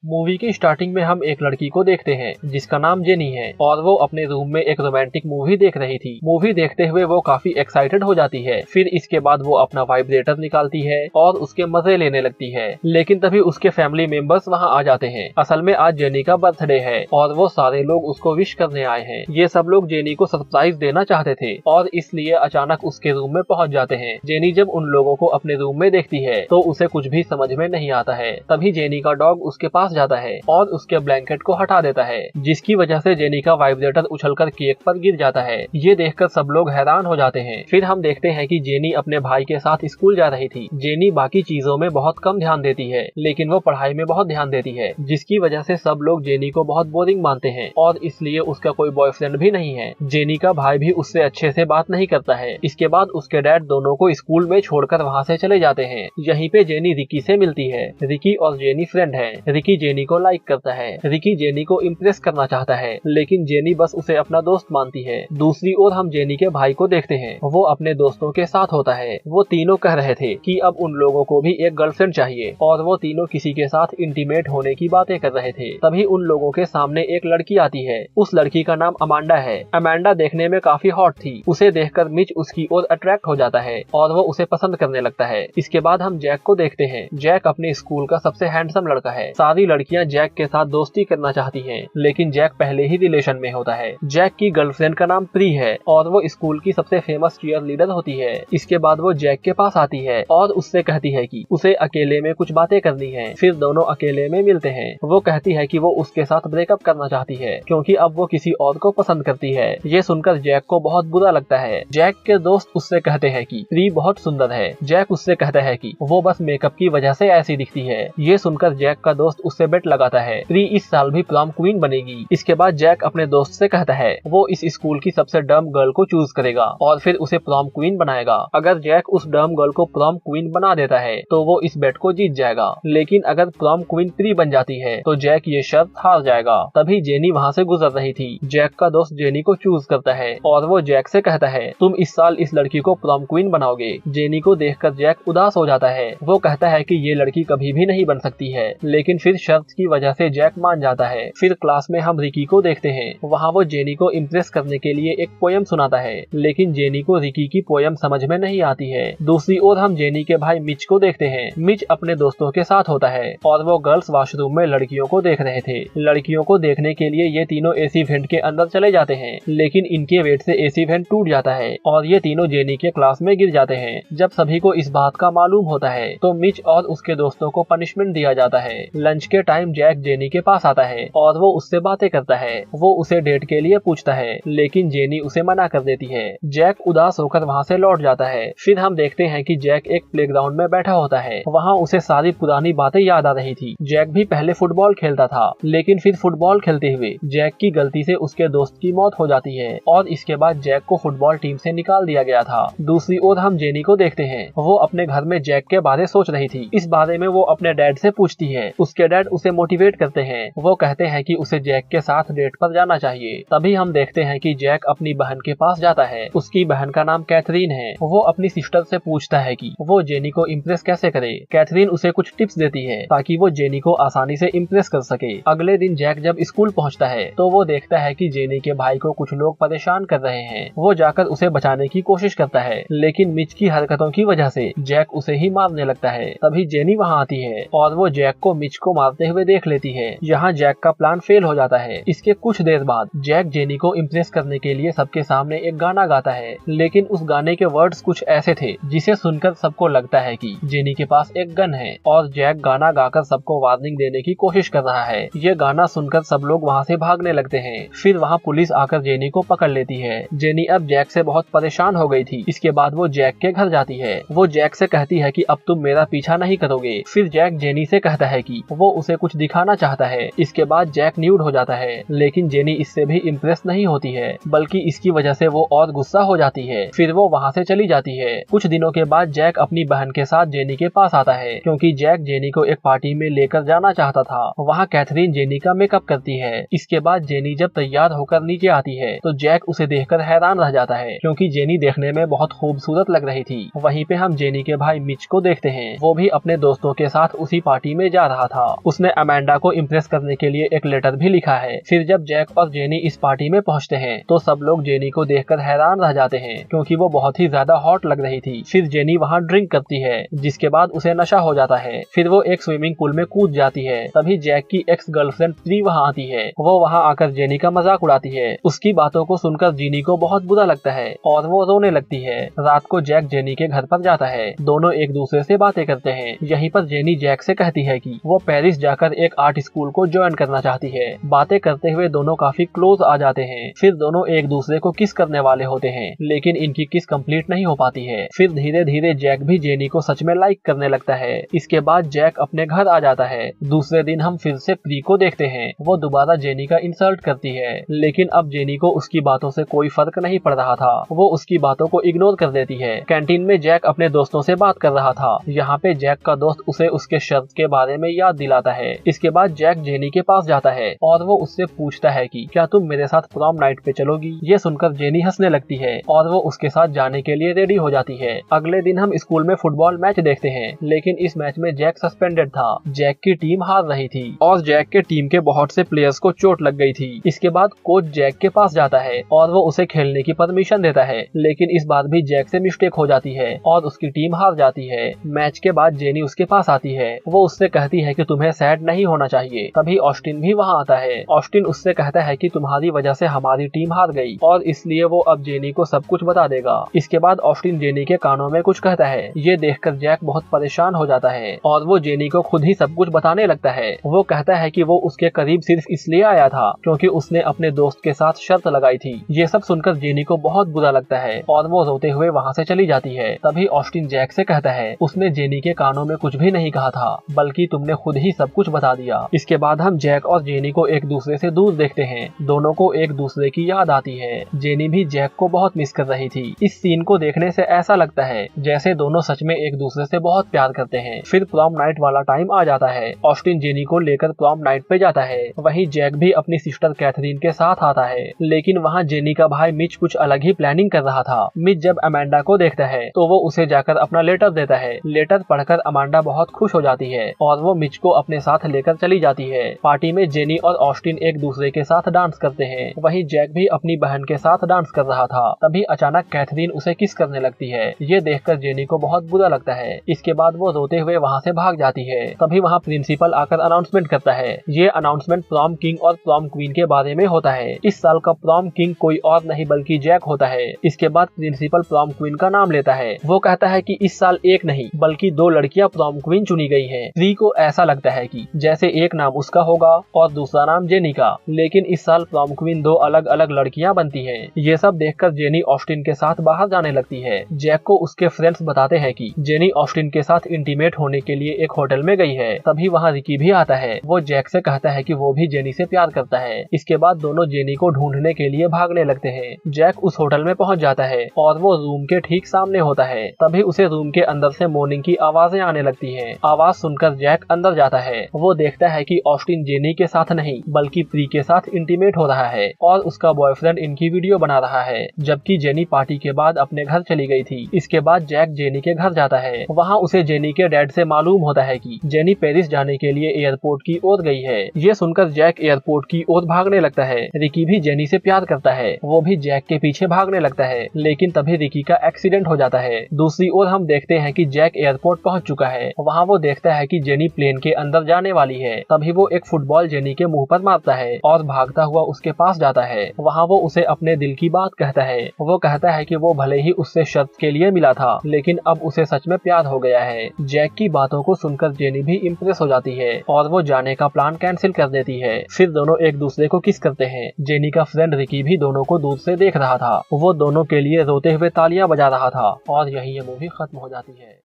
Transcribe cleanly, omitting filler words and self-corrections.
Movie की starting में हम एक लड़की को देखते हैं जिसका नाम जेनी है और वो अपने रूम में एक रोमांटिक मूवी देख रही थी। मूवी देखते हुए वो काफी एक्साइटेड हो जाती है। फिर इसके बाद वो अपना वाइब्रेटर निकालती है और उसके मजे लेने लगती है, लेकिन तभी उसके फैमिली मेंबर्स वहाँ आ जाते हैं। असल में आज जेनी का बर्थडे है और वो सारे लोग उसको विश करने आए हैं। ये सब लोग जेनी को सरप्राइज देना चाहते थे और इसलिए अचानक उसके रूम में पहुँच जाते हैं। जेनी जब उन लोगों को अपने रूम में देखती है तो उसे कुछ भी समझ में नहीं आता है। तभी जेनी का डॉग उसके पास जाता है और उसके ब्लैंकेट को हटा देता है, जिसकी वजह से जेनी का वाइब्रेटर उछलकर केक पर गिर जाता है। ये देखकर सब लोग हैरान हो जाते हैं। फिर हम देखते हैं कि जेनी अपने भाई के साथ स्कूल जा रही थी। जेनी बाकी चीजों में बहुत कम ध्यान देती है, लेकिन वो पढ़ाई में बहुत ध्यान देती है, जिसकी वजह से सब लोग जेनी को बहुत बोरिंग मानते हैं और इसलिए उसका कोई बॉयफ्रेंड भी नहीं है। जेनी का भाई भी उससे अच्छे से बात नहीं करता है। इसके बाद उसके डैड दोनों को स्कूल में छोड़कर वहाँ से चले जाते हैं। यहीं पे जेनी रिकी से मिलती है। रिकी और जेनी फ्रेंड है। रिकी जेनी को लाइक करता है। रिकी जेनी को इम्प्रेस करना चाहता है, लेकिन जेनी बस उसे अपना दोस्त मानती है। दूसरी ओर हम जेनी के भाई को देखते हैं। वो अपने दोस्तों के साथ होता है। वो तीनों कह रहे थे कि अब उन लोगों को भी एक गर्लफ्रेंड चाहिए और वो तीनों किसी के साथ इंटीमेट होने की बातें कर रहे थे। तभी उन लोगों के सामने एक लड़की आती है। उस लड़की का नाम अमांडा है। अमांडा देखने में काफी हॉट थी। उसे देखकर मिच उसकी ओर अट्रैक्ट हो जाता है और वो उसे पसंद करने लगता है। इसके बाद हम जैक को देखते हैं। जैक अपने स्कूल का सबसे हैंडसम लड़का है। सारी लड़कियां जैक के साथ दोस्ती करना चाहती हैं, लेकिन जैक पहले ही रिलेशन में होता है। जैक की गर्लफ्रेंड का नाम प्री है और वो स्कूल की सबसे फेमस चीयर लीडर होती है। इसके बाद वो जैक के पास आती है और उससे कहती है कि उसे अकेले में कुछ बातें करनी है। फिर दोनों अकेले में मिलते हैं। वो कहती है कि वो उसके साथ ब्रेकअप करना चाहती है क्योंकि अब वो किसी और को पसंद करती है। ये सुनकर जैक को बहुत बुरा लगता है। जैक के दोस्त उससे कहते हैं कि प्री बहुत सुंदर है। जैक उससे कहता है कि वो बस मेकअप की वजह से ऐसी दिखती है। ये सुनकर जैक का दोस्त उससे बेट लगाता है प्री इस साल भी प्रॉम क्वीन बनेगी। इसके बाद जैक अपने दोस्त से कहता है वो इस स्कूल की सबसे डम गर्ल को चूज करेगा और फिर उसे प्रॉम क्वीन बनाएगा। अगर जैक उस डम गर्ल को प्रॉम क्वीन बना देता है तो वो इस बेट को जीत जाएगा, लेकिन अगर प्रॉम क्वीन प्री बन जाती है तो जैक ये शर्त हार जाएगा। तभी जेनी वहाँ से गुजर रही थी। जैक का दोस्त जेनी को चूज करता है और वो जैक से कहता है तुम इस साल इस लड़की को प्रॉम क्वीन बनाओगे। जेनी को देखकर जैक उदास हो जाता है। वो कहता है कि ये लड़की कभी भी नहीं बन सकती है, लेकिन फिर शर्त की वजह से जैक मान जाता है। फिर क्लास में हम रिकी को देखते हैं। वहाँ वो जेनी को इम्प्रेस करने के लिए एक पोयम सुनाता है, लेकिन जेनी को रिकी की पोयम समझ में नहीं आती है। दूसरी ओर हम जेनी के भाई मिच को देखते हैं। मिच अपने दोस्तों के साथ होता है और वो गर्ल्स वॉशरूम में लड़कियों को देख रहे थे। लड़कियों को देखने के लिए ये तीनों एसी वेंट के अंदर चले जाते हैं, लेकिन इनके वेट से एसी वेंट टूट जाता है और ये तीनों जेनी के क्लास में गिर जाते हैं। जब सभी को इस बात का मालूम होता है तो मिच और उसके दोस्तों को पनिशमेंट दिया जाता है। लंच के टाइम जैक जेनी के पास आता है और वो उससे बातें करता है। वो उसे डेट के लिए पूछता है, लेकिन जेनी उसे मना कर देती है। जैक उदास होकर वहाँ से लौट जाता है। फिर हम देखते हैं कि जैक एक प्लेग्राउंड में बैठा होता है। वहाँ उसे सारी पुरानी बातें याद आ रही थी। जैक भी पहले फुटबॉल खेलता था, लेकिन फिर फुटबॉल खेलते हुए जैक की गलती से उसके दोस्त की मौत हो जाती है और इसके बाद जैक को फुटबॉल टीम से निकाल दिया गया था। दूसरी ओर हम जेनी को देखते हैं। वो अपने घर में जैक के बारे सोच रही थी। इस बारे में वो अपने डैड से पूछती है। उसके डैड उसे मोटिवेट करते हैं। वो कहते हैं कि उसे जैक के साथ डेट पर जाना चाहिए। तभी हम देखते हैं कि जैक अपनी बहन के पास जाता है। उसकी बहन का नाम कैथरीन है। वो अपनी सिस्टर से पूछता है कि वो जेनी को इम्प्रेस कैसे करे। कैथरीन उसे कुछ टिप्स देती है ताकि वो जेनी को आसानी से इम्प्रेस कर सके। अगले दिन जैक जब स्कूल पहुंचता है तो वो देखता है कि जेनी के भाई को कुछ लोग परेशान कर रहे हैं। वो जाकर उसे बचाने की कोशिश करता है, लेकिन मिच की हरकतों की वजह से जैक उसे ही मारने लगता है। तभी जेनी वहाँ आती है और वो जैक को मिच को मारते हुए देख लेती है। यहाँ जैक का प्लान फेल हो जाता है। इसके कुछ देर बाद जैक जेनी को इम्प्रेस करने के लिए सबके सामने एक गाना गाता है, लेकिन उस गाने के वर्ड्स कुछ ऐसे थे जिसे सुनकर सबको लगता है कि जेनी के पास एक गन है और जैक गाना गाकर सबको वार्निंग देने की कोशिश कर रहा है। ये गाना सुनकर सब लोग वहाँ से भागने लगते हैं। फिर वहाँ पुलिस आकर जेनी को पकड़ लेती है। जेनी अब जैक से बहुत परेशान हो गई थी। इसके बाद वो जैक के घर जाती है। वो जैक से कहती है कि अब तुम मेरा पीछा नहीं करोगे। फिर जैक जेनी से कहता है कि वो उसे कुछ दिखाना चाहता है। इसके बाद जैक न्यूड हो जाता है, लेकिन जेनी इससे भी इम्प्रेस नहीं होती है, बल्कि इसकी वजह से वो और गुस्सा हो जाती है। फिर वो वहाँ से चली जाती है। कुछ दिनों के बाद जैक अपनी बहन के साथ जेनी के पास आता है, क्योंकि जैक जेनी को एक पार्टी में लेकर जाना चाहता था। वहाँ कैथरीन जेनी का मेकअप करती है। इसके बाद जेनी जब तैयार होकर नीचे आती है तो जैक उसे देखकर हैरान रह जाता है, क्योंकि जेनी देखने में बहुत खूबसूरत लग रही थी। वहीं पे हम जेनी के भाई मिच को देखते हैं। वो भी अपने दोस्तों के साथ उसी पार्टी में जा रहा था। उसने अमेंडा को इम्प्रेस करने के लिए एक लेटर भी लिखा है। फिर जब जैक और जेनी इस पार्टी में पहुंचते हैं तो सब लोग जेनी को देखकर हैरान रह जाते हैं क्योंकि वो बहुत ही ज्यादा हॉट लग रही थी। फिर जेनी वहाँ ड्रिंक करती है जिसके बाद उसे नशा हो जाता है। फिर वो एक स्विमिंग पूल में कूद जाती है। तभी जैक की एक्स गर्लफ्रेंड प्री वहाँ आती है। वो वहाँ आकर जेनी का मजाक उड़ाती है। उसकी बातों को सुनकर जेनी को बहुत बुरा लगता है और वो रोने लगती है। रात को जैक जेनी के घर पर जाता है। दोनों एक दूसरे से बातें करते हैं। यहीं पर जेनी जैक से कहती है कि वो पेरिस जाकर एक आर्ट स्कूल को ज्वाइन करना चाहती है। बातें करते हुए दोनों काफी क्लोज आ जाते हैं। फिर दोनों एक दूसरे को किस करने वाले होते हैं लेकिन इनकी किस कंप्लीट नहीं हो पाती है। फिर धीरे धीरे जैक भी जेनी को सच में लाइक करने लगता है। इसके बाद जैक अपने घर आ जाता है। दूसरे दिन हम फिर से प्री को देखते हैं। वो दोबारा जेनी का इंसल्ट करती है लेकिन अब जेनी को उसकी बातों से कोई फर्क नहीं पड़ रहा था। वो उसकी बातों को इग्नोर कर देती है। कैंटीन में जैक अपने दोस्तों से बात कर रहा था। यहाँ पे जैक का दोस्त उसे उसके शर्त के बारे में याद दिलाता है। इसके बाद जैक जेनी के पास जाता है और वो उससे पूछता है कि क्या तुम मेरे साथ प्रॉम नाइट पे चलोगी। ये सुनकर जेनी हंसने लगती है और वो उसके साथ जाने के लिए रेडी हो जाती है। अगले दिन हम स्कूल में फुटबॉल मैच देखते हैं लेकिन इस मैच में जैक सस्पेंडेड था। जैक की टीम हार रही थी और जैक के टीम के बहुत से प्लेयर्स को चोट लग गई थी। इसके बाद कोच जैक के पास जाता है और वो उसे खेलने की परमिशन देता है लेकिन इस बार भी जैक से मिस्टेक हो जाती है और उसकी टीम हार जाती है। मैच के बाद जेनी उसके पास आती है। वो उससे कहती है कि तुम्हें सैड नहीं होना चाहिए। तभी ऑस्टिन भी वहाँ आता है। ऑस्टिन उससे कहता है कि तुम्हारी वजह से हमारी टीम हार गई और इसलिए वो अब जेनी को सब कुछ बता देगा। इसके बाद ऑस्टिन जेनी के कानों में कुछ कहता है। ये देखकर जैक बहुत परेशान हो जाता है और वो जेनी को खुद ही सब कुछ बताने लगता है। वो कहता है कि वो उसके करीब सिर्फ इसलिए आया था क्योंकि उसने अपने दोस्त के साथ शर्त लगाई थी। ये सब सुनकर जेनी को बहुत बुरा लगता है और वो रोते हुए वहाँ से चली जाती है। तभी ऑस्टिन जैक से कहता है उसने जेनी के कानों में कुछ भी नहीं कहा था बल्कि तुमने खुद ही सब कुछ बता दिया। इसके बाद हम जैक और जेनी को एक दूसरे से दूर देखते हैं। दोनों को एक दूसरे की याद आती है। जेनी भी जैक को बहुत मिस कर रही थी। इस सीन को देखने से ऐसा लगता है जैसे दोनों सच में एक दूसरे से बहुत प्यार करते हैं। फिर प्रॉम नाइट वाला टाइम आ जाता है। ऑस्टिन जेनी को लेकर प्रॉम नाइट पे जाता है। वहीं जैक भी अपनी सिस्टर कैथरीन के साथ आता है लेकिन वहाँ जेनी का भाई मिच कुछ अलग ही प्लानिंग कर रहा था। मिच जब अमेंडा को देखता है तो वो उसे जाकर अपना लेटर देता है। लेटर पढ़कर अमेंडा बहुत खुश हो जाती है और वो मिच को अपने साथ लेकर चली जाती है। पार्टी में जेनी और ऑस्टिन एक दूसरे के साथ डांस करते हैं। वहीं जैक भी अपनी बहन के साथ डांस कर रहा था। तभी अचानक कैथरीन उसे किस करने लगती है। ये देखकर जेनी को बहुत बुरा लगता है। इसके बाद वो रोते हुए वहाँ से भाग जाती है। तभी वहाँ प्रिंसिपल आकर अनाउंसमेंट करता है। ये अनाउंसमेंट प्रॉम किंग और प्रॉम क्वीन के बारे में होता है। इस साल का प्रॉम किंग कोई और नहीं बल्कि जैक होता है। इसके बाद प्रिंसिपल प्रॉम क्वीन का नाम लेता है। वो कहता है कि इस साल एक नहीं बल्कि 2 लड़कियां प्रॉम क्वीन चुनी गई है। प्री को ऐसा लगता है कि जैसे एक नाम उसका होगा और दूसरा नाम जेनी का, लेकिन इस साल प्रॉम क्वीन 2 अलग अलग लड़कियां बनती हैं। ये सब देखकर जेनी ऑस्टिन के साथ बाहर जाने लगती है। जैक को उसके फ्रेंड्स बताते हैं कि जेनी ऑस्टिन के साथ इंटीमेट होने के लिए एक होटल में गई है। तभी वहाँ रिकी भी आता है। वो जैक से कहता है कि वो भी जेनी से प्यार करता है। इसके बाद दोनों जेनी को ढूंढने के लिए भागने लगते हैं। जैक उस होटल में पहुंच जाता है और वो रूम के ठीक सामने होता है। तभी उसे रूम के अंदर से मॉर्निंग की आवाजें आने लगती हैं। आवाज सुनकर जैक अंदर जाता है। वो देखता है कि ऑस्टिन जेनी के साथ नहीं बल्कि प्री के साथ इंटीमेट हो रहा है और उसका बॉयफ्रेंड इनकी वीडियो बना रहा है, जबकि जेनी पार्टी के बाद अपने घर चली गई थी। इसके बाद जैक जेनी के घर जाता है। वहाँ उसे जेनी के डैड से मालूम होता है कि जेनी पेरिस जाने के लिए एयरपोर्ट की ओर गई है। ये सुनकर जैक एयरपोर्ट की ओर भागने लगता है। रिकी भी जेनी से प्यार करता है। वो भी जैक के पीछे भागने लगता है लेकिन तभी रिकी का एक्सीडेंट हो जाता है। दूसरी ओर हम देखते हैं कि जैक एयरपोर्ट पहुंच चुका है। वहाँ वो देखता है कि जेनी प्लेन के अंदर जाने वाली है। तभी वो एक फुटबॉल जेनी के मुंह पर मारता है और भागता हुआ उसके पास जाता है। वहाँ वो उसे अपने दिल की बात कहता है। वो कहता है कि वो भले ही उससे शर्त के लिए मिला था लेकिन अब उसे सच में प्यार हो गया है। जैक की बातों को सुनकर जेनी भी इम्प्रेस हो जाती है और वो जाने का प्लान कैंसिल कर देती है। फिर दोनों एक दूसरे को किस करते हैं। जेनी का फ्रेंड रिकी भी दोनों को दूर से देख रहा था। वो दोनों के लिए रोते हुए तालियां बजा रहा था और यही ये मूवी खत्म हो जाती है।